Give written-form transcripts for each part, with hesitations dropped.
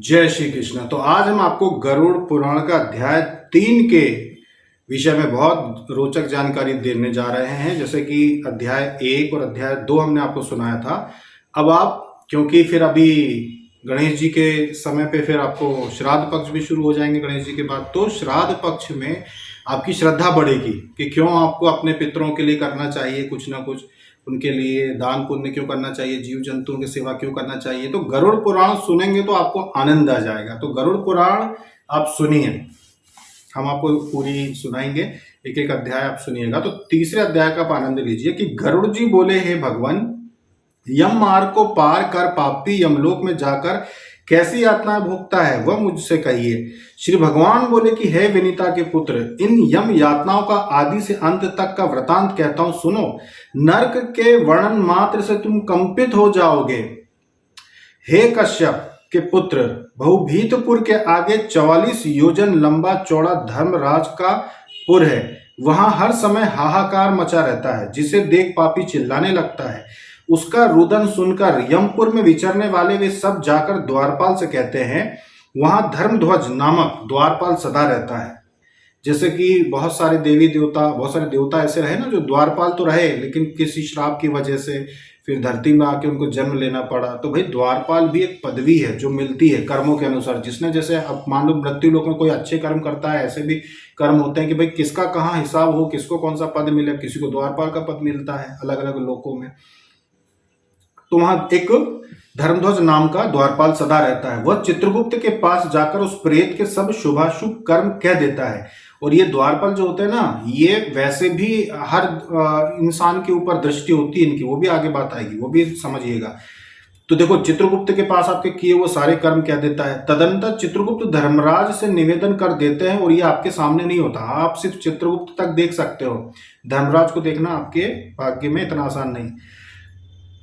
जय श्री कृष्ण। तो आज हम आपको गरुड़ पुराण का अध्याय 3 के विषय में बहुत रोचक जानकारी देने जा रहे हैं। जैसे कि अध्याय 1 और अध्याय 2 हमने आपको सुनाया था। अब आप, क्योंकि फिर अभी गणेश जी के समय पे फिर आपको श्राद्ध पक्ष भी शुरू हो जाएंगे गणेश जी के बाद, तो श्राद्ध पक्ष में आपकी श्रद्धा बढ़ेगी कि क्यों आपको अपने पितरों के लिए करना चाहिए कुछ ना कुछ, उनके लिए दान पुण्य क्यों करना चाहिए, जीव जंतुओं की सेवा क्यों करना चाहिए। तो गरुड़ पुराण सुनेंगे तो आपको आनंद आ जाएगा। तो गरुड़ पुराण आप सुनिए, हम आपको पूरी सुनाएंगे, एक एक अध्याय आप सुनिएगा। तो तीसरे अध्याय का आप आनंद लीजिए कि गरुड़ जी बोले, हे भगवान, यम मार्ग को पार कर पापी यमलोक में जाकर कैसी यातनाएं भोगता है वह मुझसे कहिए। श्री भगवान बोले कि हे विनीता के पुत्र, इन यम यातनाओं का आदि से अंत तक का वृतांत कहता हूं, सुनो। नरक के वर्णन मात्र से तुम कंपित हो जाओगे। हे कश्यप के पुत्र, बहुभीतपुर के आगे 44 योजन लंबा चौड़ा धर्मराज का पुर है। वहां हर समय हाहाकार मचा रहता है, जिसे देख पापी चिल्लाने लगता है। उसका रुदन सुनकर यमपुर में विचरने वाले वे सब जाकर द्वारपाल से कहते हैं, वहां धर्मध्वज नामक द्वारपाल सदा रहता है। जैसे कि बहुत सारे देवता ऐसे रहे ना, जो द्वारपाल तो रहे लेकिन किसी श्राप की वजह से फिर धरती में आके उनको जन्म लेना पड़ा। तो भाई द्वारपाल भी एक पदवी है जो मिलती है कर्मों के अनुसार। जिसने, जैसे अब मान लो मृत्यु लोक में कोई अच्छे कर्म करता है, ऐसे भी कर्म होते हैं कि भाई किसका कहाँ हिसाब हो, किसको कौन सा पद मिले। किसी को द्वारपाल का पद मिलता है अलग अलग लोकों में। तो वहां एक धर्मध्वज नाम का द्वारपाल सदा रहता है। वह चित्रगुप्त के पास जाकर उस प्रेत के सब शुभाशुभ कर्म कह देता है। और ये द्वारपाल जो होते हैं ना, ये वैसे भी हर इंसान के ऊपर दृष्टि होती है इनकी, वो भी आगे बात आएगी, वो भी समझिएगा। तो देखो, चित्रगुप्त के पास आपके किए वो सारे कर्म कह देता है। तदंतर चित्रगुप्त धर्मराज से निवेदन कर देते हैं, और ये आपके सामने नहीं होता, आप सिर्फ चित्रगुप्त तक देख सकते हो। धर्मराज को देखना आपके भाग्य में इतना आसान नहीं।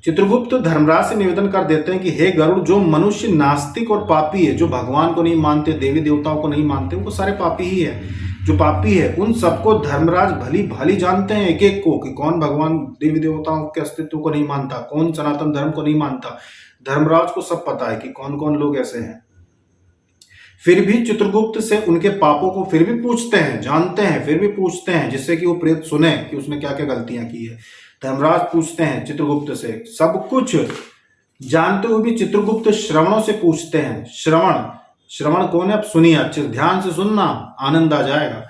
चित्रगुप्त धर्मराज से निवेदन कर देते हैं कि हे गरुड़, जो मनुष्य नास्तिक और पापी है, जो भगवान को नहीं मानते, देवी देवताओं को नहीं मानते, वो सारे पापी ही है। जो पापी है उन सबको धर्मराज भली भाली जानते हैं, एक एक को, कि कौन भगवान देवी देवताओं के अस्तित्व को नहीं मानता, कौन सनातन धर्म को नहीं मानता। धर्मराज को सब पता है कि कौन कौन लोग ऐसे हैं। फिर भी चित्रगुप्त से उनके पापों को फिर भी पूछते हैं, जानते हैं, फिर भी पूछते हैं, जिससे कि वो प्रेत सुने कि उसने क्या क्या गलतियां की है। धर्मराज पूछते हैं चित्रगुप्त से, सब कुछ जानते हुए भी चित्रगुप्त श्रवणों से पूछते हैं। श्रवण कौन है, अब सुनिए, अच्छे ध्यान से सुनना, आनंद आ जाएगा।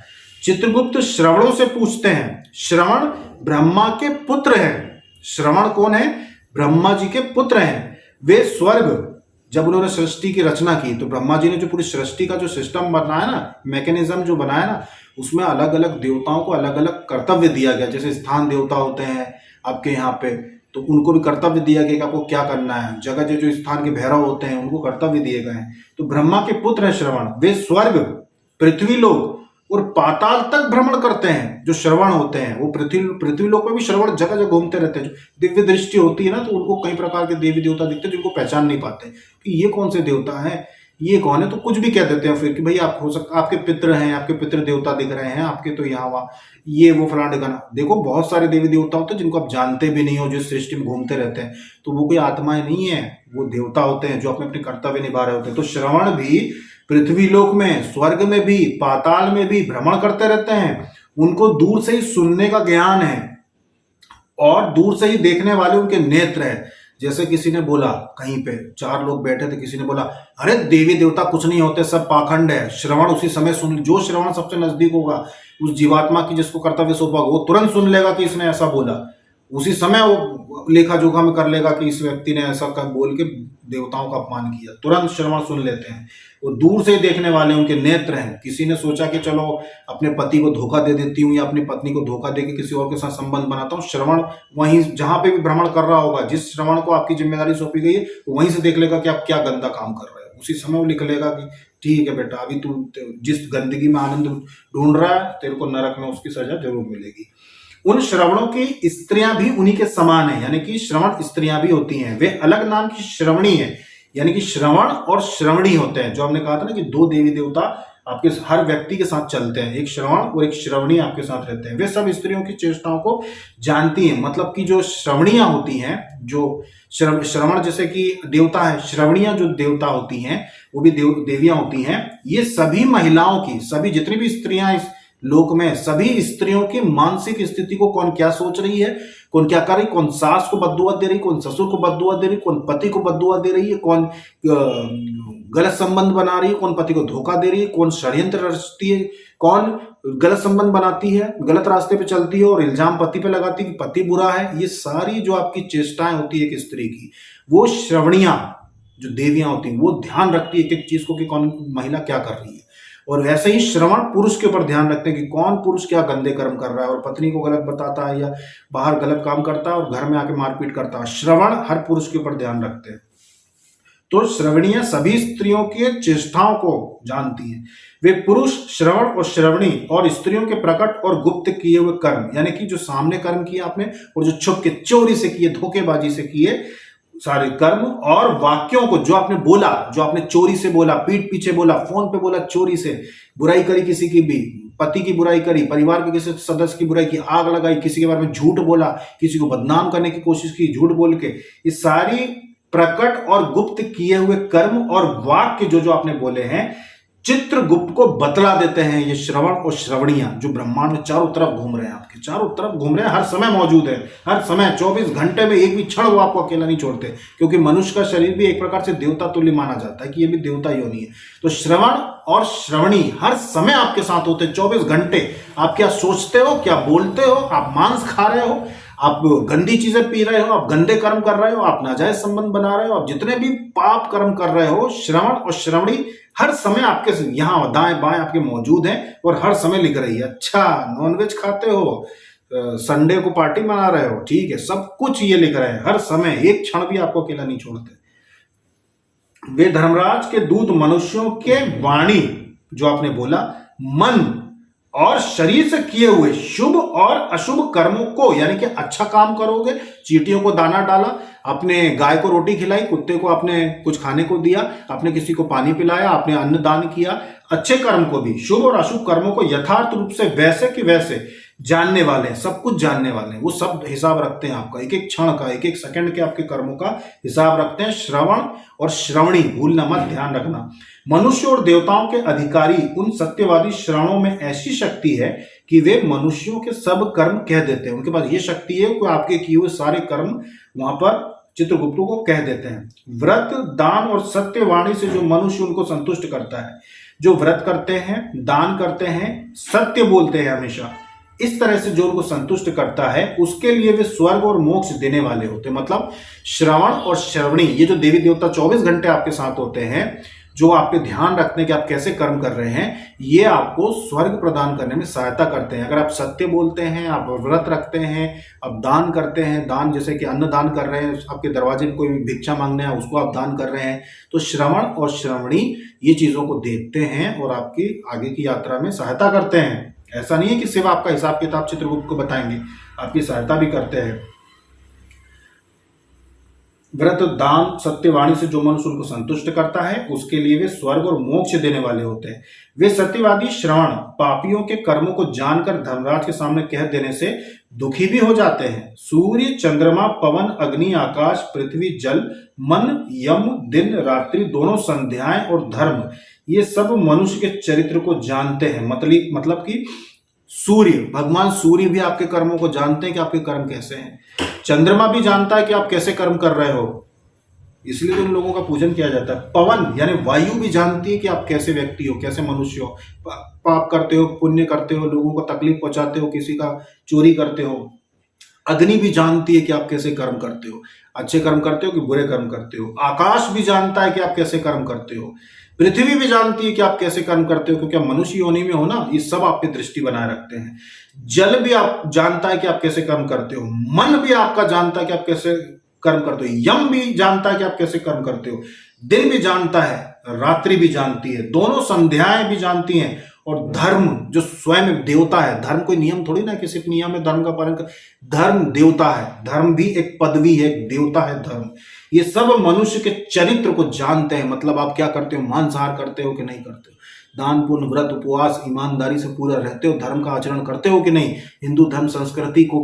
चित्रगुप्त श्रवणों से पूछते हैं। श्रवण ब्रह्मा के पुत्र हैं। श्रवण कौन है, ब्रह्मा जी के पुत्र हैं। वे स्वर्ग, जब उन्होंने सृष्टि की रचना की, तो ब्रह्मा जी ने जो पूरी सृष्टि का जो सिस्टम बनाया ना, मैकेनिज्म जो बनाया ना, उसमें अलग अलग देवताओं को अलग अलग कर्तव्य दिया गया। जैसे स्थान देवता होते हैं आपके यहाँ पे, तो उनको भी कर्तव्य दिया गया कि आपको क्या करना है। जगह जो स्थान के भैरव होते हैं उनको कर्तव्य दिए गए हैं। तो ब्रह्मा के पुत्र है श्रवण। वे स्वर्ग, पृथ्वी लोक और पाताल तक भ्रमण करते हैं। जो श्रवण होते हैं वो पृथ्वी लोक में भी श्रवण जगह जगह घूमते रहते हैं। जो दिव्य दृष्टि होती है ना, तो उनको कई प्रकार के देवी देवता दिखते हैं जिनको पहचान नहीं पाते कि ये कौन से देवता है, ये कौन है। तो कुछ भी कह देते हैं फिर कि भाई आप हो सकता, आपके पितृ हैं, आपके पितृ देवता दिख रहे हैं आपके, तो यहाँ वहाँ ये वो फलाना ठिकाना। देखो, बहुत सारे देवी देवता होते हैं जिनको आप जानते भी नहीं हो, जो सृष्टि में घूमते रहते हैं। तो वो कोई आत्माएं नहीं है, वो देवता होते हैं जो अपने अपने कर्तव्य निभा रहे होते हैं। तो श्रवण भी पृथ्वी लोक में, स्वर्ग में भी, पाताल में भी भ्रमण करते रहते हैं। उनको दूर से ही सुनने का ज्ञान है और दूर से ही देखने वाले उनके नेत्र है। जैसे किसी ने बोला, कहीं पे 4 लोग बैठे थे, किसी ने बोला, अरे देवी देवता कुछ नहीं होते, सब पाखंड है। श्रवण उसी समय सुन, जो श्रवण सबसे नजदीक होगा, उस जीवात्मा की जिसको कर्तव्य सौंपा, वो तुरंत सुन लेगा कि इसने ऐसा बोला। उसी समय वो लेखा जोखा में कर लेगा कि इस व्यक्ति ने ऐसा कर बोल के देवताओं का अपमान किया। तुरंत श्रवण सुन लेते हैं। वो दूर से ही देखने वाले उनके नेत्र हैं। किसी ने सोचा कि चलो अपने पति को धोखा दे देती हूँ या अपनी पत्नी को धोखा देके किसी और के साथ संबंध बनाता हूँ, श्रवण वहीं जहां पे भी भ्रमण कर रहा होगा, जिस श्रवण को आपकी जिम्मेदारी सौंपी गई है, वहीं से देख लेगा कि आप क्या गंदा काम कर रहे हो। उसी समय वो लिख लेगा कि ठीक है बेटा, अभी तू जिस गंदगी में आनंद ढूंढ रहा है, तेरे को नरक में उसकी सजा जरूर मिलेगी। उन श्रवणों की स्त्रियां भी उन्हीं के समान है, यानी कि श्रवण स्त्रियां भी होती हैं। वे अलग नाम की श्रवणी है, यानी कि श्रवण और श्रवणी होते हैं। जो हमने कहा था ना कि 2 देवी देवता आपके हर व्यक्ति के साथ चलते हैं, एक श्रवण और एक श्रवणी आपके साथ रहते हैं। वे सब स्त्रियों की चेष्टाओं को जानती हैं, मतलब कि जो श्रवणियां होती हैं, जो श्रवण जैसे कि देवता है, श्रवणियां जो देवता होती हैं वो भी देवियां होती हैं। ये सभी महिलाओं की, सभी जितनी भी स्त्रियां इस लोक में, सभी स्त्रियों की मानसिक स्थिति को कौन क्या सोच रही है, कौन क्या कर रही, कौन सास को बद्दुआ दे रही, कौन ससुर को बद्दुआ दे रही, कौन पति को बद्दुआ दे रही है, कौन गलत संबंध बना रही है, कौन पति को धोखा दे रही है, कौन षड्यंत्र रचती है, कौन गलत संबंध बनाती है, गलत रास्ते पे चलती है और इल्जाम पति पे लगाती है कि पति बुरा है। ये सारी जो आपकी चेष्टाएं होती है एक स्त्री की, वो श्रवणियां जो देवियां होती हैं वो ध्यान रखती है एक एक चीज को कि कौन महिला क्या कर रही है। और वैसे ही श्रवण पुरुष के ऊपर ध्यान रखते हैं कि कौन पुरुष क्या गंदे कर्म कर रहा है और पत्नी को गलत बताता है या बाहर गलत काम करता है और घर में आके मारपीट करता है। श्रवण हर पुरुष के ऊपर ध्यान रखते हैं। तो श्रवणियां सभी स्त्रियों के चेष्टाओं को जानती हैं। वे पुरुष श्रवण और श्रवणी और स्त्रियों के प्रकट और गुप्त किए हुए कर्म, यानी कि जो सामने कर्म किए आपने और जो छुप के चोरी से किए, धोखेबाजी से किए सारे कर्म और वाक्यों को, जो आपने बोला, जो आपने चोरी से बोला, पीठ पीछे बोला, फोन पे बोला, चोरी से बुराई करी, किसी की भी पति की बुराई करी, परिवार के किसी सदस्य की बुराई की, आग लगाई, किसी के बारे में झूठ बोला, किसी को बदनाम करने की कोशिश की झूठ बोल के, ये सारी प्रकट और गुप्त किए हुए कर्म और वाक्य जो आपने बोले हैं चित्रगुप्त को बतला देते हैं। ये श्रवण और श्रवणियां जो ब्रह्मांड में चारों तरफ घूम रहे हैं, आपके चारों तरफ घूम रहे हैं, हर समय मौजूद है, हर समय 24 घंटे में एक भी क्षण वो आपको अकेला नहीं छोड़ते, क्योंकि मनुष्य का शरीर भी एक प्रकार से देवता तुल्य माना जाता है कि ये भी देवता योनि है। तो श्रवण और श्रवणी हर समय आपके साथ होते हैं, 24 घंटे। आप क्या सोचते हो, क्या बोलते हो, आप मांस खा रहे हो, आप गंदी चीजें पी रहे हो, आप गंदे कर्म कर रहे हो, आप नाजायज संबंध बना रहे हो, आप जितने भी पाप कर्म कर रहे हो, श्रवण और श्रवणी हर समय आपके यहाँ दाएं बाएं आपके मौजूद हैं और हर समय लिख रही है। अच्छा, नॉनवेज खाते हो, संडे को पार्टी मना रहे हो, ठीक है, सब कुछ ये लिख रहे हैं हर समय, एक क्षण भी आपको अकेला नहीं छोड़ते। वे धर्मराज के दूत मनुष्यों के वाणी, जो आपने बोला, मन और शरीर से किए हुए शुभ और अशुभ कर्मों को, यानी कि अच्छा काम करोगे, चींटियों को दाना डाला, आपने गाय को रोटी खिलाई, कुत्ते को आपने कुछ खाने को दिया, आपने किसी को पानी पिलाया, आपने अन्न दान किया, अच्छे कर्म को भी, शुभ और अशुभ कर्मों को यथार्थ रूप से वैसे कि वैसे जानने वाले हैं, सब कुछ जानने वाले हैं, वो सब हिसाब रखते हैं आपका, एक एक क्षण का, एक एक सेकंड के आपके कर्मों का हिसाब रखते हैं। श्रवण और श्रवणी भूलना मत, ध्यान रखना। मनुष्य और देवताओं के अधिकारी उन सत्यवादी श्रवणों में ऐसी शक्ति है कि वे मनुष्यों के सब कर्म कह देते हैं। उनके पास ये शक्ति है कि आपके किए हुए सारे कर्म वहां पर चित्रगुप्त को कह देते हैं। व्रत, दान और सत्यवाणी से जो मनुष्य उनको संतुष्ट करता है, जो व्रत करते हैं, दान करते हैं, सत्य बोलते हैं हमेशा, इस तरह से जो उनको संतुष्ट करता है, उसके लिए वे स्वर्ग और मोक्ष देने वाले होते हैं। मतलब श्रवण और श्रवणी, ये जो देवी देवता 24 घंटे आपके साथ होते हैं, जो आप पे ध्यान रखते हैं कि आप कैसे कर्म कर रहे हैं, ये आपको स्वर्ग प्रदान करने में सहायता करते हैं। अगर आप सत्य बोलते हैं, आप व्रत रखते हैं, आप दान करते हैं, दान जैसे कि अन्न दान कर रहे हैं, आपके दरवाजे में कोई भिक्षा मांगने है उसको आप दान कर रहे हैं, तो श्रवण और श्रवणी ये चीजों को देखते हैं और आपकी आगे की यात्रा में सहायता करते हैं। ऐसा नहीं है कि सिर्फ आपका हिसाब किताब चित्रगुप्त को बताएंगे, आपकी सहायता भी करते हैं। व्रत, दान, सत्यवाणी से जो मनुष्य उनको संतुष्ट करता है, उसके लिए वे स्वर्ग और मोक्ष देने वाले होते हैं। वे सत्यवादी श्रवण पापियों के कर्मों को जानकर धर्मराज के सामने कह देने से दुखी भी हो जाते हैं। सूर्य, चंद्रमा, पवन, अग्नि, आकाश, पृथ्वी, जल, मन, यम, दिन, रात्रि, दोनों संध्याएं और धर्म, ये सब मनुष्य के चरित्र को जानते हैं। मतलब कि सूर्य, भगवान सूर्य भी आपके कर्मों को जानते हैं कि आपके कर्म कैसे हैं। चंद्रमा भी जानता है कि आप कैसे कर्म कर रहे हो, इसलिए तो उन लोगों का पूजन किया जाता है। पवन यानी वायु भी जानती है कि आप कैसे व्यक्ति हो, कैसे मनुष्य हो, पाप करते हो, पुण्य करते हो, लोगों को तकलीफ पहुंचाते हो, किसी का चोरी करते हो। अग्नि भी जानती है कि आप कैसे कर्म करते हो, अच्छे कर्म करते हो कि बुरे कर्म करते हो। आकाश भी जानता है कि आप कैसे कर्म करते हो। पृथ्वी भी जानती है कि आप कैसे कर्म करते हो, क्योंकि आप मनुष्य योनि में हो ना, ये सब आप पे दृष्टि बनाए रखते हैं। जल भी आप जानता है कि आप कैसे कर्म करते हो। मन भी आपका जानता है कि आप कैसे कर्म करते हो। यम भी जानता है कि आप कैसे कर्म करते हो। दिन भी जानता है, रात्रि भी जानती है, दोनों संध्याएं भी जानती हैं। और धर्म जो स्वयं देवता है, धर्म कोई नियम थोड़ी ना, किसी नियम में धर्म का पालन कर, धर्म देवता है, धर्म भी एक पदवी है, एक देवता है धर्म। ये सब मनुष्य के चरित्र को जानते हैं। मतलब आप क्या करते हो, मांसाहार करते हो कि नहीं करते हो, दान पुण्य व्रत उपवास ईमानदारी से पूरा रहते हो, धर्म का आचरण करते हो कि नहीं, हिंदू धर्म संस्कृति को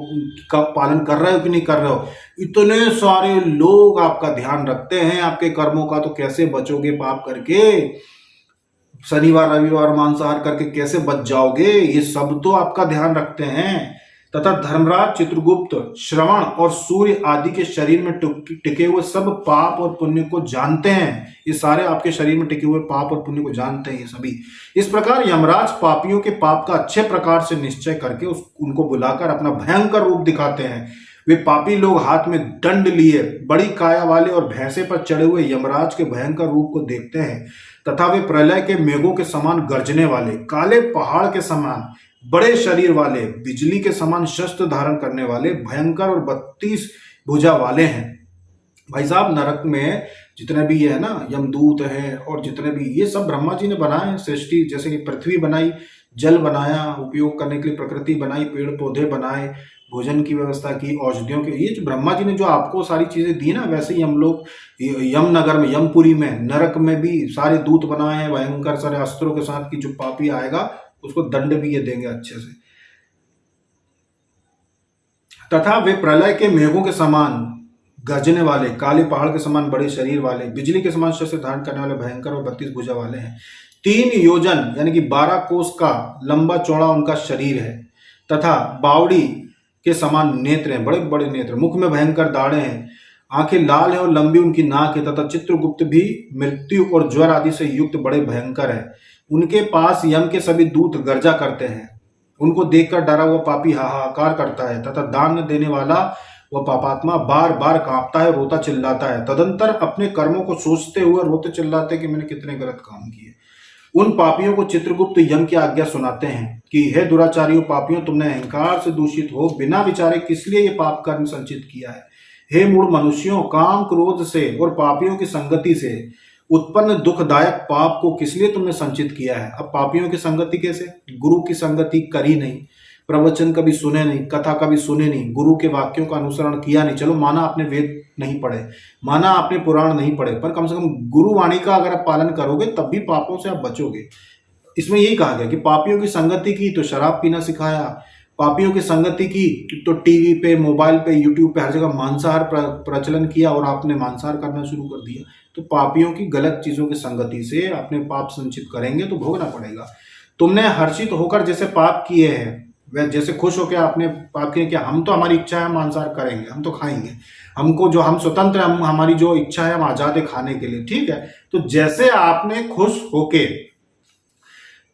का पालन कर रहे हो कि नहीं कर रहे हो। इतने सारे लोग आपका ध्यान रखते हैं आपके कर्मों का, तो कैसे बचोगे पाप करके, शनिवार रविवार मांसाहार करके कैसे बच जाओगे, ये सब तो आपका ध्यान रखते हैं। तथा धर्मराज चित्रगुप्त श्रवण और सूर्य आदि के शरीर में टिके हुए सब पाप और पुण्य को जानते हैं। ये सारे आपके शरीर में टिके हुए पाप और पुण्य को जानते हैं ये सभी। इस प्रकार यमराज पापियों के पाप का अच्छे प्रकार से निश्चय करके उनको बुलाकर अपना भयंकर रूप दिखाते हैं। वे पापी लोग हाथ में दंड लिए बड़ी काया वाले और भैंसे पर चढ़े हुए यमराज के भयंकर रूप को देखते हैं तथा वे प्रलय के मेघों के समान गर्जने वाले, काले पहाड़ के समान बड़े शरीर वाले, बिजली के समान शस्त्र धारण करने वाले, भयंकर और 32 भुजा वाले हैं। भाई साहब, नरक में जितने भी ये है ना यमदूत है और जितने भी ये सब ब्रह्मा जी ने बनाए हैं सृष्टि। जैसे कि पृथ्वी बनाई, जल बनाया उपयोग करने के लिए, प्रकृति बनाई, पेड़ पौधे बनाए, भोजन की व्यवस्था की, औषधियों की, ये जो ब्रह्मा जी ने जो आपको सारी चीजें दी ना, वैसे ही हम लोग यम नगर में, यमपुरी में, नरक में भी सारे दूत बनाए हैं भयंकर सारे अस्त्रों के साथ कि जो पापी आएगा उसको दंड भी ये देंगे अच्छे से। तथा वे प्रलय के मेघों के समान गरजने वाले, काले पहाड़ के समान बड़े शरीर वाले, बिजली के समान शस्त्र धारण करने वाले, भयंकर और 32 भुजा वाले हैं। 3 योजन यानी कि 12 कोस का लंबा चौड़ा उनका शरीर है तथा बावड़ी के समान नेत्र हैं, बड़े बड़े नेत्र, मुख में भयंकर दाढ़े हैं, आंखें लाल है और लंबी उनकी नाक है तथा चित्रगुप्त भी मृत्यु और ज्वर आदि से युक्त बड़े भयंकर है। उनके पास यम के सभी दूत गर्जा करते हैं। उनको देखकर डरा हुआ पापी हाहाकार करता है तथा दान न देने वाला वह पापात्मा बार बार कांपता है, रोता चिल्लाता है। तदंतर अपने कर्मों को सोचते हुए रोते चिल्लाते कि मैंने कितने गलत काम किए। उन पापियों को चित्रगुप्त यम की आज्ञा सुनाते हैं कि हे दुराचारियों पापियों, तुमने अहंकार से दूषित हो बिना विचारे किस लिए ये पाप कर्म संचित किया है। हे मूढ़ मनुष्यों, काम क्रोध से और पापियों की संगति से उत्पन्न दुखदायक पाप को किस लिए तुमने संचित किया है। अब पापियों की संगति कैसे, गुरु की संगति करी नहीं, प्रवचन कभी सुने नहीं, कथा कभी सुने नहीं, गुरु के वाक्यों का अनुसरण किया नहीं। चलो माना आपने वेद नहीं पढ़े, माना आपने पुराण नहीं पढ़े, पर कम से कम गुरु वाणी का अगर आप पालन करोगे तब भी पापों से आप बचोगे। इसमें यही कहा गया कि पापियों की संगति की तो शराब पीना सिखाया, पापियों की संगति की तो टीवी पे, मोबाइल पे, यूट्यूब पे हर जगह मांसाहार प्रचलन किया और आपने मांसाहार करना शुरू कर दिया। तो पापियों की गलत चीजों की संगति से अपने पाप संचित करेंगे तो भोगना पड़ेगा। तुमने हर्षित होकर जैसे पाप किए हैं, वह जैसे खुश होकर आपने पाप किए, क्या हम तो हमारी इच्छा है मांसाहार करेंगे, हम तो खाएंगे, हमको जो हम स्वतंत्र, हम हमारी जो इच्छा है हम आजाद है खाने के लिए, ठीक है। तो जैसे आपने खुश होके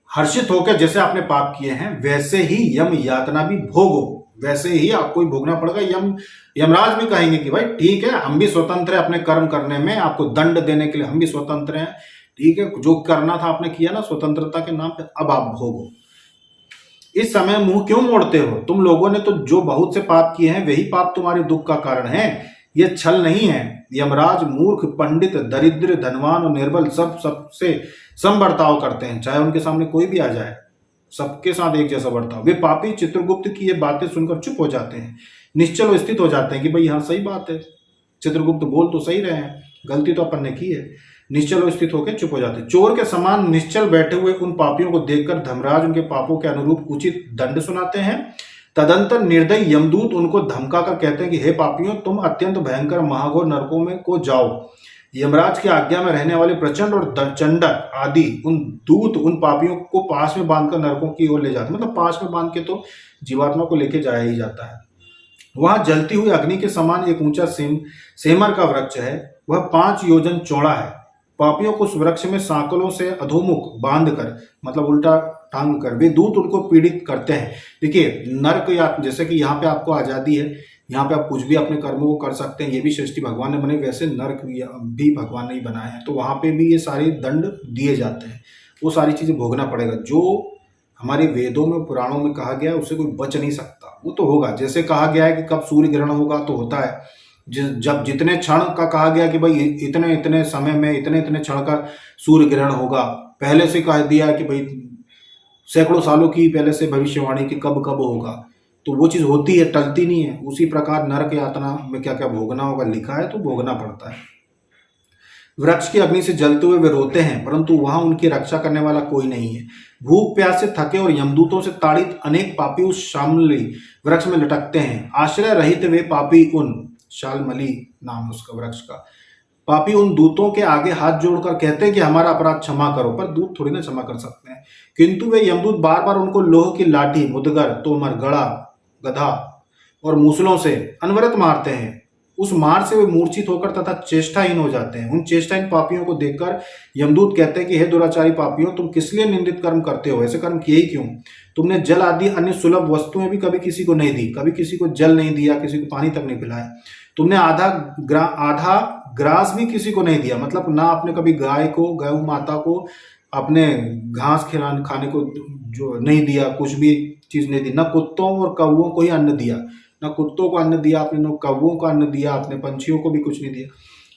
हर्षित होकर जैसे आपने पाप किए हैं वैसे ही यम यातना भी भोगो, वैसे ही आपको ही भोगना पड़ेगा। यमराज भी कहेंगे कि भाई ठीक है, हम भी स्वतंत्र है अपने कर्म करने में, आपको दंड देने के लिए हम भी स्वतंत्र हैं, ठीक है, जो करना था आपने किया ना स्वतंत्रता के नाम पे, अब आप भोगो। इस समय मुंह क्यों मोड़ते हो, तुम लोगों ने तो जो बहुत से पाप किए हैं वही पाप तुम्हारे दुख का कारण है, यह छल नहीं है। यमराज मूर्ख, पंडित, दरिद्र, धनवान और निर्बल सबसे सम बर्ताव करते हैं, चाहे उनके सामने कोई भी आ जाए, सबके साथ एक जैसा बर्ताव। वे पापी चित्रगुप्त की ये बातें सुनकर चुप हो जाते हैं, निश्चल स्थित हो जाते हैं कि भाई हाँ सही बात है, चित्रगुप्त बोल तो सही रहे हैं, गलती तो अपन ने की है। निश्चल स्थित होकर चुप हो जाते। चोर के समान निश्चल बैठे हुए उन पापियों को देखकर धर्मराज उनके पापों के अनुरूप उचित दंड सुनाते हैं। तदंतर निर्दयी यमदूत उनको धमका कर कहते हैं कि हे पापियों, तुम अत्यंत भयंकर महाघोर नरकों में को जाओ। यमराज की आज्ञा में रहने वाले प्रचंड और चंडक आदि उन दूत उन पापियों को पास में बांधकर नरकों की ओर ले जाते, मतलब पास में बांध के तो जीवात्मा को लेके जाया ही जाता है। वहां जलती हुई अग्नि के समान एक ऊंचा सेमर का वृक्ष है, वह 5 योजन चौड़ा है। पापियों को उस वृक्ष में सांकलों से अधोमुख बांध कर, मतलब उल्टा टांग कर, वे दूत उनको पीड़ित करते हैं। देखिए नरक, या जैसे कि यहाँ पे आपको आजादी है, यहाँ पे आप कुछ भी अपने कर्मों को कर सकते हैं, ये भी सृष्टि भगवान ने बनाई, वैसे नरक भी भगवान ने ही बनाए हैं, तो वहाँ पे भी ये सारे दंड दिए जाते हैं, वो सारी चीजें भोगना पड़ेगा। जो हमारे वेदों में पुराणों में कहा गया है उससे कोई बच नहीं सकता, वो तो होगा। जैसे कहा गया है कि कब सूर्य ग्रहण होगा, तो होता है जब जितने क्षण का कहा गया कि भाई इतने इतने समय में इतने इतने क्षण का सूर्य ग्रहण होगा, पहले से कह दिया कि भाई सैकड़ों सालों की पहले से भविष्यवाणी कि कब कब होगा, तो वो चीज़ होती है, टलती नहीं है। उसी प्रकार नरक यातना में क्या क्या भोगना होगा लिखा है, तो भोगना पड़ता है। वृक्ष की अग्नि से जलते हुए वे रोते हैं, परंतु वहां उनकी रक्षा करने वाला कोई नहीं है। भूख प्यास से थके और यमदूतों से ताड़ित अनेक पापी उस शाल्मली वृक्ष में लटकते हैं। आश्रय रहित वे पापी उन शाल्मली नाम उसका वृक्ष का पापी उन दूतों के आगे हाथ जोड़कर कहते हैं कि हमारा अपराध क्षमा करो, पर दूत थोड़ी ना क्षमा कर सकते हैं। किंतु वे यमदूत बार बार उनको लोह की लाठी, मुदगर, तोमर, गड़ा, गधा और मूसलों से अनवरत मारते हैं। उस मार से वे मूर्छित होकर तथा चेष्टाहीन हो जाते हैं। उन चेष्टाहीन पापियों को देखकर यमदूत कहते हैं कि हे दुराचारी पापियों, तुम किस लिए निंदित कर्म करते हो? ऐसे कर्म किए ही क्यों? तुमने जल आदि अन्य सुलभ वस्तुएं भी कभी किसी को नहीं दी, कभी किसी को जल नहीं दिया, किसी को पानी तक नहीं पिलाया। तुमने आधा ग्रास भी किसी को नहीं दिया, मतलब ना आपने कभी गाय को, गौ माता को अपने घास खिलाने खाने को जो नहीं दिया, कुछ भी चीज नहीं दी। न कुत्तों और कौवों को ही अन्न दिया, न कुत्तों को अन्न दिया आपने, न कौवों को अन्न दिया आपने, पंछियों को भी कुछ नहीं दिया।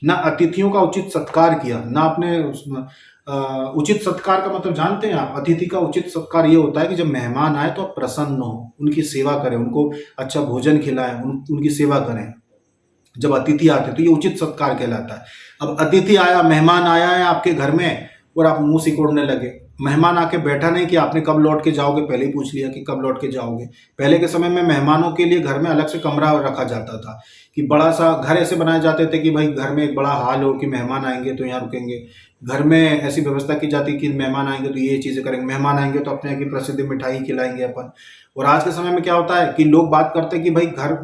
न अतिथियों का उचित सत्कार किया, न आपने उचित सत्कार का मतलब जानते हैं आप? अतिथि का उचित सत्कार ये होता है कि जब मेहमान आए तो आप प्रसन्न हो, उनकी सेवा करें, उनको अच्छा भोजन खिलाएं, उनकी सेवा करें। जब अतिथि आते तो ये उचित सत्कार कहलाता है। अब अतिथि आया, मेहमान आया है आपके घर में और आप मुंह सिकोड़ने लगे। मेहमान आके बैठा नहीं कि आपने कब लौट के जाओगे, पहले ही पूछ लिया कि कब लौट के जाओगे। पहले के समय में मेहमानों के लिए घर में अलग से कमरा रखा जाता था, कि बड़ा सा घर ऐसे बनाए जाते थे कि भाई घर में एक बड़ा हाल हो कि मेहमान आएंगे तो यहाँ रुकेंगे। घर में ऐसी व्यवस्था की जाती कि मेहमान आएंगे तो ये चीजें करेंगे, मेहमान आएंगे तो अपने की प्रसिद्ध मिठाई खिलाएंगे अपन। और आज के समय में क्या होता है कि लोग बात करते हैं कि भाई घर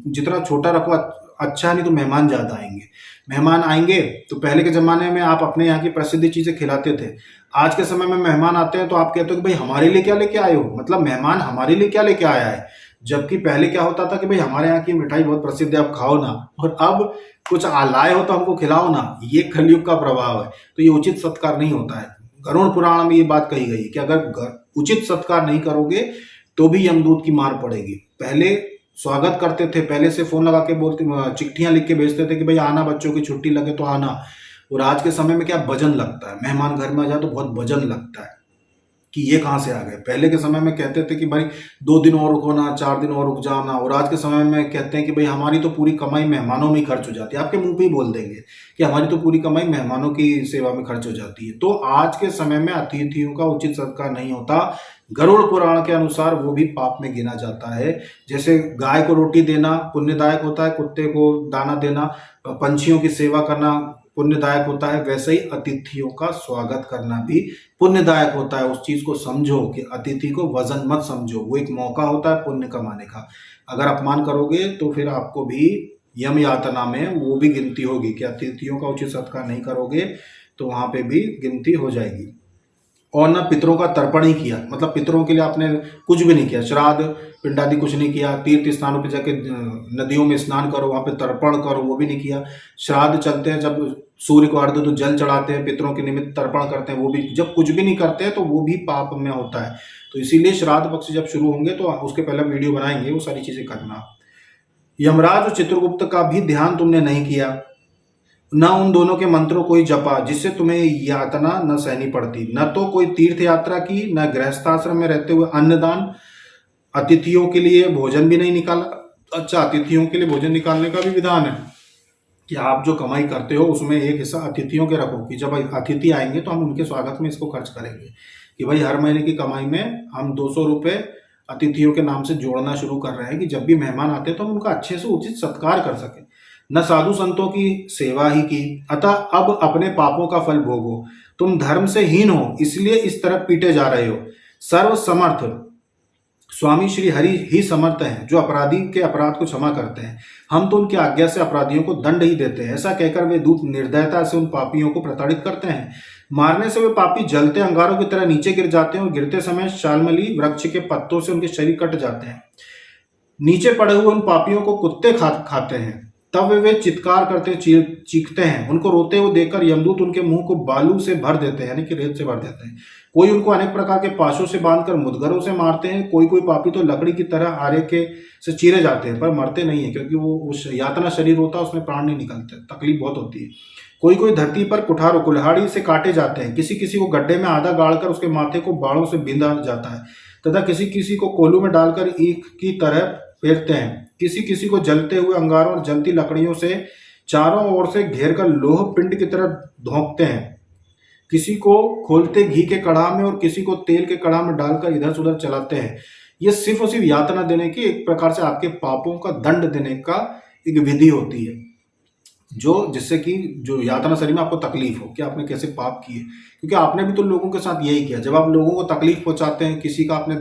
जितना छोटा रखो अच्छा, नहीं तो मेहमान ज्यादा आएंगे। मेहमान आएंगे तो पहले के जमाने में आप अपने यहाँ की प्रसिद्ध चीजें खिलाते थे। आज के समय में मेहमान आते हैं तो आप कहते हो कि भाई हमारे लिए क्या लेके आए हो, मतलब मेहमान हमारे लिए क्या लेके आया है। जबकि पहले क्या होता था कि भाई हमारे यहाँ की मिठाई बहुत प्रसिद्ध है, आप खाओ ना, और अब कुछ लाए हो तो हमको खिलाओ ना। ये कलयुग का प्रभाव है। तो ये उचित सत्कार नहीं होता है। गरुड़ पुराण में ये बात कही गई कि अगर उचित सत्कार नहीं करोगे तो भी यमदूत की मार पड़ेगी। पहले स्वागत करते थे, पहले से फोन लगा के बोलते, चिट्ठियां लिख के भेजते थे कि भाई आना, बच्चों की छुट्टी लगे तो आना। और आज के समय में क्या भजन लगता है, मेहमान घर में आ जाए तो बहुत भजन लगता है कि ये कहाँ से आ गए। पहले के समय में कहते थे कि भाई 2 दिन और रुको ना, 4 दिन और रुक जाना। और आज के समय में कहते हैं कि भाई हमारी तो पूरी कमाई मेहमानों में ही खर्च हो जाती है। आपके मुंह पे ही बोल देंगे कि हमारी तो पूरी कमाई मेहमानों की सेवा में खर्च हो जाती है। तो आज के समय में अतिथियों का उचित सत्कार नहीं होता। गरुड़ पुराण के अनुसार वो भी पाप में गिना जाता है। जैसे गाय को रोटी देना पुण्यदायक होता है, कुत्ते को दाना देना, पंछियों की सेवा करना पुण्यदायक होता है, वैसे ही अतिथियों का स्वागत करना भी पुण्यदायक होता है। उस चीज को समझो कि अतिथि को वजन मत समझो, वो एक मौका होता है पुण्य कमाने का। अगर अपमान करोगे तो फिर आपको भी यम यातना में वो भी गिनती होगी कि अतिथियों का उचित सत्कार नहीं करोगे तो वहां पे भी गिनती हो जाएगी। और ना पितरों का तर्पण ही किया, मतलब पितरों के लिए आपने कुछ भी नहीं किया, श्राद्ध पिंड आदि कुछ नहीं किया। तीर्थ स्थानों पे जाके नदियों में स्नान करो, वहां पे तर्पण करो, वो भी नहीं किया। श्राद्ध चलते हैं जब सूर्य को अर्घ्य तो जल चढ़ाते हैं, पितरों के निमित्त तर्पण करते हैं, वो भी जब कुछ भी नहीं करते हैं तो वो भी पाप में होता है। तो इसीलिए श्राद्ध पक्ष जब शुरू होंगे तो उसके पहले वीडियो बनाएंगे, वो सारी चीजें करना। यमराज और चित्रगुप्त का भी ध्यान तुमने नहीं किया, न उन दोनों के मंत्रों को ही जपा जिससे तुम्हें यातना न सहनी पड़ती, न तो कोई तीर्थ यात्रा की, न गृहस्थाश्रम में रहते हुए अन्नदान, अतिथियों के लिए भोजन भी नहीं निकाला। अच्छा, अतिथियों के लिए भोजन निकालने का भी विधान है कि आप जो कमाई करते हो उसमें एक हिस्सा अतिथियों के रखो, कि जब अतिथि आएंगे तो हम उनके स्वागत में इसको खर्च करेंगे। कि भाई हर महीने की कमाई में हम 200 रुपये अतिथियों के नाम से जोड़ना शुरू कर रहे हैं कि जब भी मेहमान आते हैं तो हम उनका अच्छे से उचित सत्कार कर सके। न साधु संतों की सेवा ही की, अतः अब अपने पापों का फल भोगो। तुम धर्म से हीन हो, इसलिए इस तरफ पीटे जा रहे हो। सर्व समर्थ स्वामी श्री हरि ही समर्थ हैं, जो अपराधी के अपराध को क्षमा करते हैं। हम तो उनकी आज्ञा से अपराधियों को दंड ही देते हैं। ऐसा कहकर वे दूत निर्दयता से उन पापियों को प्रताड़ित करते हैं। मारने से वे पापी जलते अंगारों की तरह नीचे गिर जाते हैं और गिरते समय शाल्मली वृक्ष के पत्तों से उनके शरीर कट जाते हैं। नीचे पड़े हुए उन पापियों को कुत्ते खाते हैं। तब वे चित्कार करते चीखते हैं। उनको रोते हुए देखकर यमदूत उनके मुंह को बालू से भर देते हैं, यानी कि रेत से भर देते हैं। कोई उनको अनेक प्रकार के पाशों से बांधकर मुदगरों से मारते हैं। कोई कोई पापी तो लकड़ी की तरह आरे के से चीरे जाते हैं, पर मरते नहीं है, क्योंकि वो उस यातना शरीर होता है, उसमें प्राण नहीं निकलते, तकलीफ बहुत होती है। कोई कोई धरती पर कुठार कुल्हाड़ी से काटे जाते हैं। किसी किसी को गड्ढे में आधा गाड़कर उसके माथे को बाड़ों से बिंधा जाता है, तथा किसी किसी को कोलू में डालकर ईख की तरह फेरते हैं। किसी किसी को जलते हुए अंगारों और जलती लकड़ियों से चारों ओर से घेर कर लोह पिंड की तरह धोंकते हैं। किसी को खोलते घी के कड़ाह में और किसी को तेल के कड़ाह में डालकर इधर से उधर चलाते हैं। ये सिर्फ और सिर्फ यातना देने की, एक प्रकार से आपके पापों का दंड देने का एक विधि होती है, जो जिससे कि जो यातना शरीर में आपको तकलीफ हो कि आपने कैसे पाप किए, क्योंकि आपने भी तो लोगों के साथ यही किया। जब आप लोगों को तकलीफ पहुंचाते हैं, किसी का आपने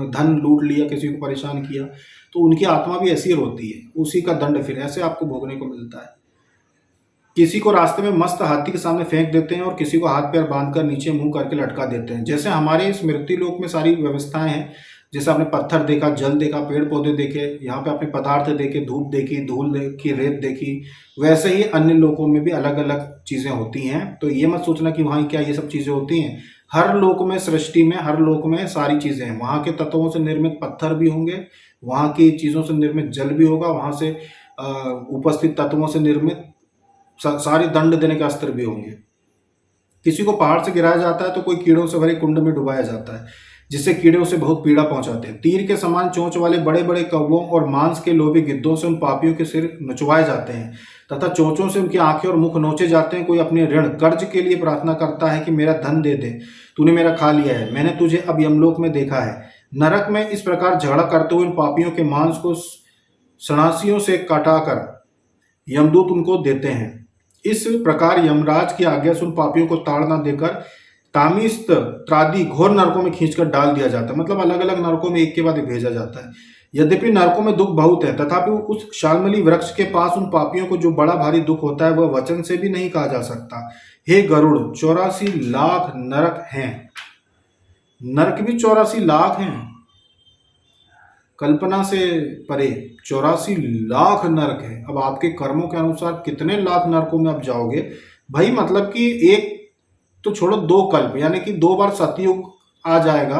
धन लूट लिया, किसी को परेशान किया, तो उनकी आत्मा भी ऐसी रोती है, उसी का दंड फिर ऐसे आपको भोगने को मिलता है। किसी को रास्ते में मस्त हाथी के सामने फेंक देते हैं और किसी को हाथ पैर बांधकर नीचे मुंह करके लटका देते हैं। जैसे हमारे इस मृत्यु लोक में सारी व्यवस्थाएं हैं, जैसे आपने पत्थर देखा, जल देखा, पेड़ पौधे देखे, यहाँ पे आपने पदार्थ देखे, धूप देखी, धूल देखी, रेत देखी, वैसे ही अन्य लोकों में भी अलग अलग चीजें होती हैं। तो ये मत सोचना कि वहाँ क्या ये सब चीजें होती हैं। हर लोक में, सृष्टि में, हर लोक में सारी चीजें हैं। वहाँ के तत्वों से निर्मित पत्थर भी होंगे, वहाँ की चीजों से निर्मित जल भी होगा, वहाँ से उपस्थित तत्वों से निर्मित सारी दंड देने के अस्त्र भी होंगे। किसी को पहाड़ से गिराया जाता है तो कोई कीड़ों से भरे कुंड में डुबाया जाता है, जिससे कीड़े उसे बहुत पीड़ा पहुंचाते हैं। तीर के समान चोंच वाले बड़े बड़े कौवों और मांस के लोभी गिद्धों से उन पापियों के सिर नचवाए जाते हैं तथा चोंचों से उनकी आंखें और मुख नोचे जाते हैं। कोई अपने ऋण कर्ज के लिए प्रार्थना करता है कि मेरा धन दे दे, तूने मेरा खा लिया है, मैंने तुझे अब यमलोक में देखा है। नरक में इस प्रकार झगड़ा करते हुए इन पापियों के मांस को सणासियों से काटाकर यमदूत उनको देते हैं। इस प्रकार यमराज की आज्ञा से उन पापियों को ताड़ न देकर तामिस्त त्रादि घोर नरकों में खींचकर डाल दिया जाता है। मतलब अलग अलग नरकों में एक के बाद एक भेजा जाता है। यद्यपि नरकों में दुख बहुत है, तथापि उस शालमली वृक्ष के पास उन पापियों को जो बड़ा भारी दुख होता है वह वचन से भी नहीं कहा जा सकता। हे गरुड़, 84 लाख नरक हैं। नरक भी 84 लाख हैं, कल्पना से परे 84 लाख नरक है। अब आपके कर्मों के अनुसार कितने लाख नरकों में आप जाओगे भाई। मतलब कि एक तो छोड़ो, 2 कल्प, यानी कि 2 बार सतयुग आ जाएगा,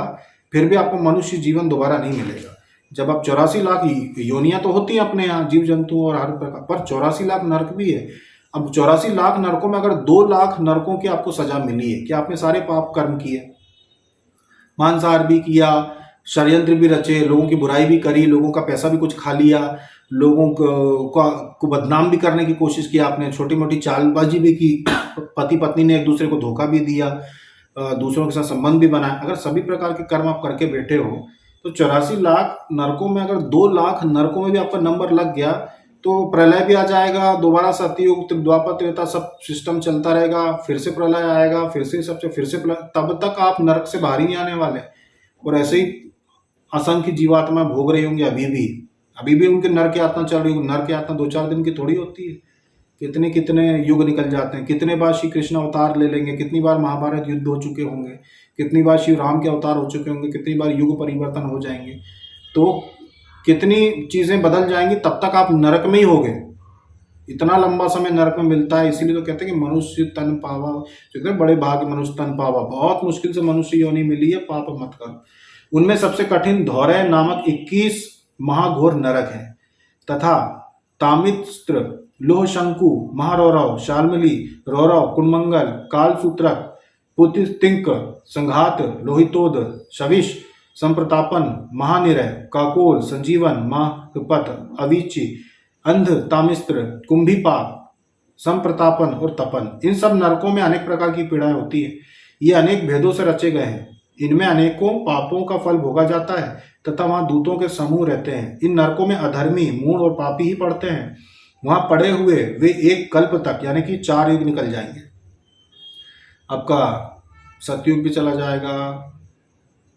फिर भी आपको मनुष्य जीवन दोबारा नहीं मिलेगा। जब आप 84 लाख योनियां तो होती हैं अपने यहाँ जीव जंतु और हर प्रकार, पर 84 लाख नरक भी है। अब 84 लाख नरकों में अगर 2 लाख नरकों की आपको सजा मिली है कि आपने सारे पाप कर्म किए, मांसाहार भी किया, षड्यंत्र भी रचे, लोगों की बुराई भी करी, लोगों का पैसा भी कुछ खा लिया, लोगों को बदनाम भी करने की कोशिश की आपने, छोटी मोटी चालबाजी भी की, पति पत्नी ने एक दूसरे को धोखा भी दिया, दूसरों के साथ संबंध भी बनाया। अगर सभी प्रकार के कर्म आप करके बैठे हो तो 84 लाख नरकों में अगर 2 लाख नरकों में भी आपका नंबर लग गया तो प्रलय भी आ जाएगा, दोबारा सतयुग द्वापर त्रेता सब सिस्टम चलता रहेगा, फिर से प्रलय आएगा, फिर से सबसे फिर से तब तक आप नरक से बाहर ही नहीं आने वाले। और ऐसे ही असंख्य जीवात्मा भोग रही होंगी अभी भी उनके नरक यातना चल रही होगी। नरक यातना 2-4 दिन की थोड़ी होती है, कितने कितने युग निकल जाते हैं, कितने बार श्री कृष्ण अवतार ले लेंगे, कितनी बार महाभारत युद्ध हो चुके होंगे, कितनी बार शिव राम के अवतार हो चुके होंगे, कितनी बार युग परिवर्तन हो जाएंगे, तो कितनी चीजें बदल जाएंगी, तब तक आप नरक में ही होगे। इतना लंबा समय नरक में मिलता है, इसीलिए तो कहते हैं कि मनुष्य तन पावा, जो कहते बड़े भाग्य मनुष्य तन पावा। बहुत मुश्किल से मनुष्य योनि मिली है, पाप मत कर। उनमें सबसे कठिन धौरय नामक 21 महाघोर नरक है तथा तामित्र, लोहशंकु, महारौरव, शाल्मली, रौरव, कुंडमंगल, कालसूत्रक, पुतिस्तिंक, संघात, लोहितोद, शविश, संप्रतापन, महानिरय, काकोल, संजीवन, महापत, अवीची, अंध, तामिस्त्र, कुंभीपाक, संप्रतापन और तपन। इन सब नरकों में अनेक प्रकार की पीड़ाएं होती है। ये अनेक भेदों से रचे गए हैं। इनमें अनेकों पापों का फल भोगा जाता है तथा वहां दूतों के समूह रहते हैं। इन नरकों में अधर्मी, मूढ़ और पापी ही पड़ते हैं। वहां पड़े हुए वे 1 कल्प तक, यानी कि 4 युग निकल जाएंगे। आपका सतयुग भी चला जाएगा,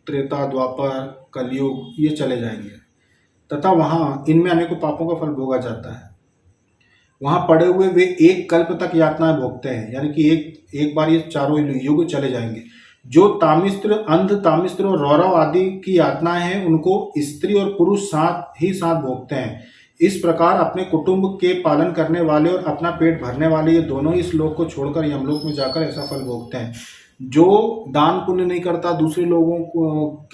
त्रेता, द्वापर, कलयुग, ये चले जाएंगे तथा वहां इनमें अनेकों पापों का फल भोगा जाता है। वहां पड़े हुए वे 1 कल्प तक यातनाएं भोगते हैं, यानी कि एक बार ये चारों युग चले जाएंगे। जो तामिस्त्र, अंध तामिस्त्र और रौरव आदि की यातनाएं हैं उनको स्त्री और पुरुष साथ ही साथ भोगते हैं। इस प्रकार अपने कुटुंब के पालन करने वाले और अपना पेट भरने वाले ये दोनों इस लोक को छोड़कर यमलोक में जाकर ऐसा फल भोगते हैं। जो दान पुण्य नहीं करता, दूसरे लोगों को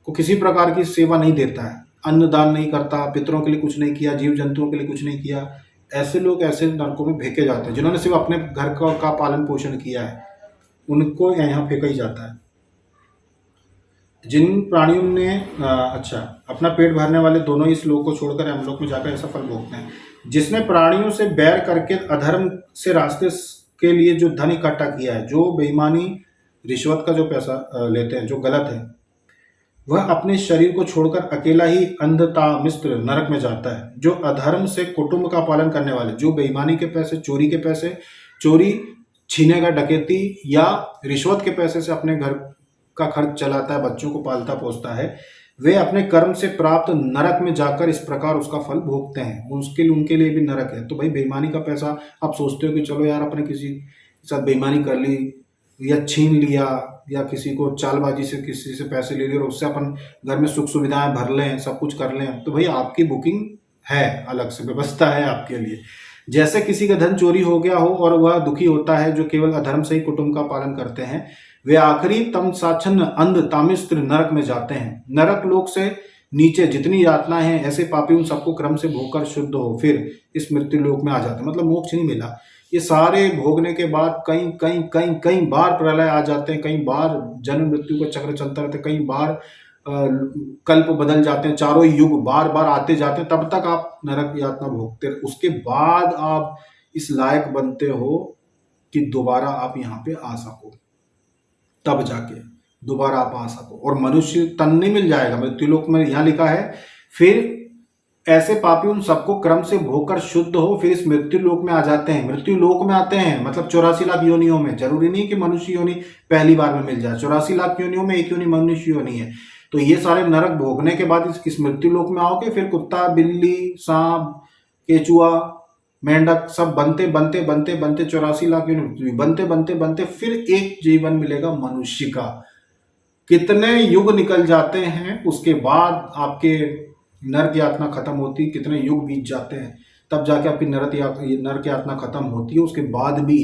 किसी प्रकार की सेवा नहीं देता है, अन्न दान नहीं करता, पितरों के लिए कुछ नहीं किया, जीव जंतुओं के लिए कुछ नहीं किया, ऐसे लोग ऐसे नरकों में फेंके जाते हैं। जिन्होंने सिर्फ अपने घर का पालन पोषण किया है, उनको यहाँ फेंका ही जाता है। जिन प्राणियों ने अच्छा अपना पेट भरने वाले दोनों ही इस लोक को छोड़कर यमलोक में जाकर ऐसा फल भोगते हैं। जिसने प्राणियों से बैर करके अधर्म से रास्ते के लिए जो धन इकट्ठा किया है, जो बेईमानी रिश्वत का जो पैसा लेते हैं, जो गलत है, वह अपने शरीर को छोड़कर अकेला ही अंधतामिस्त्र नरक में जाता है। जो अधर्म से कुटुंब का पालन करने वाले, जो बेईमानी के पैसे, चोरी के पैसे, चोरी छीनेगा, डकैती या रिश्वत के पैसे से अपने घर का खर्च चलाता है, बच्चों को पालता पोसता है, वे अपने कर्म से प्राप्त नरक में जाकर इस प्रकार उसका फल भोगते हैं। उनके लिए भी नरक है। तो भाई बेईमानी का पैसा आप सोचते हो कि चलो यार अपने किसी के साथ बेईमानी कर ली या छीन लिया या किसी को चालबाजी से किसी से पैसे ले लिए और उससे अपन घर में सुख सुविधाएं भर लें, सब कुछ कर लें, तो भाई आपकी बुकिंग है, अलग से व्यवस्था है आपके लिए। जैसे किसी का धन चोरी हो गया हो और वह दुखी होता है, जो केवल अधर्म से ही कुटुंब का पालन करते हैं, वे आखिरी तमसाच्छन्न अंध तामिस्त्र नरक में जाते हैं। नरक लोक से नीचे जितनी यातनाएं हैं, ऐसे पापी उन सबको क्रम से भोगकर शुद्ध हो फिर इस मृत्यु लोक में आ जाते हैं। मतलब मोक्ष नहीं मिला, ये सारे भोगने के बाद कई बार प्रलय आ जाते हैं, कई बार जन्म मृत्यु का चक्र चलता रहता है, कई बार कल्प बदल जाते हैं, चारों युग बार बार आते जाते हैं, तब तक आप नरक यातना भोगते हैं। उसके बाद आप इस लायक बनते हो कि दोबारा आप यहाँ पे आ सको, तब जाके दोबारा आप आ सको और मनुष्य तन नहीं मिल जाएगा। मृत्युलोक में यहाँ लिखा है फिर ऐसे पापी उन सबको क्रम से भोगकर शुद्ध हो फिर इस मृत्यु लोक में आ जाते हैं। मृत्यु लोक में आते हैं मतलब 84 लाख योनियों में। जरूरी नहीं कि मनुष्य योनि पहली बार में मिल जाए, 84 लाख योनियों में एक योनि मनुष्य योनि है। तो ये सारे नरक भोगने के बाद इस मृत्यु लोक में आओगे, फिर कुत्ता, बिल्ली, सांप, केचुआ, मेंढक सब बनते 84 लाख योनि बनते फिर एक जीवन मिलेगा मनुष्य का। कितने युग निकल जाते हैं, उसके बाद आपके नरक यातना खत्म होती, कितने युग बीत जाते हैं, तब जाके आपकी नरक यातना खत्म होती है। उसके बाद भी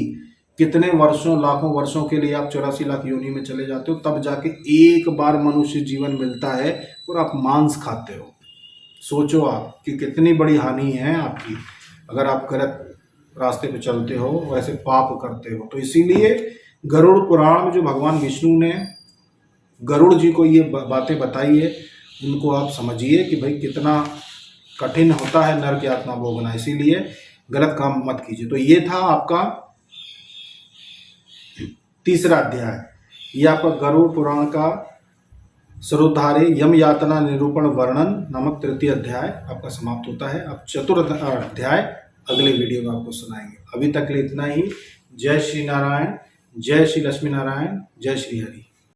कितने वर्षों, लाखों वर्षों के लिए आप 84 लाख योनि में चले जाते हो, तब जाके एक बार मनुष्य जीवन मिलता है और आप मांस खाते हो। सोचो आप कि कितनी बड़ी हानि है आपकी अगर आप गलत रास्ते पे चलते हो, वैसे पाप करते हो। तो इसीलिए गरुड़ पुराण में जो भगवान विष्णु ने गरुड़ जी को ये बातें बताई है, उनको आप समझिए कि भाई कितना कठिन होता है नरक यातना भोगना, इसीलिए गलत काम मत कीजिए। तो ये था आपका तीसरा अध्याय, ये आपका गरुड़ पुराण का सरोद्धारे यम यातना निरूपण वर्णन नामक तृतीय अध्याय आपका समाप्त होता है। अब चतुर्थ अध्याय अगले वीडियो में आपको सुनाएंगे। अभी तक के लिए इतना ही। जय श्री नारायण, जय श्री लक्ष्मी नारायण, जय श्री हरि।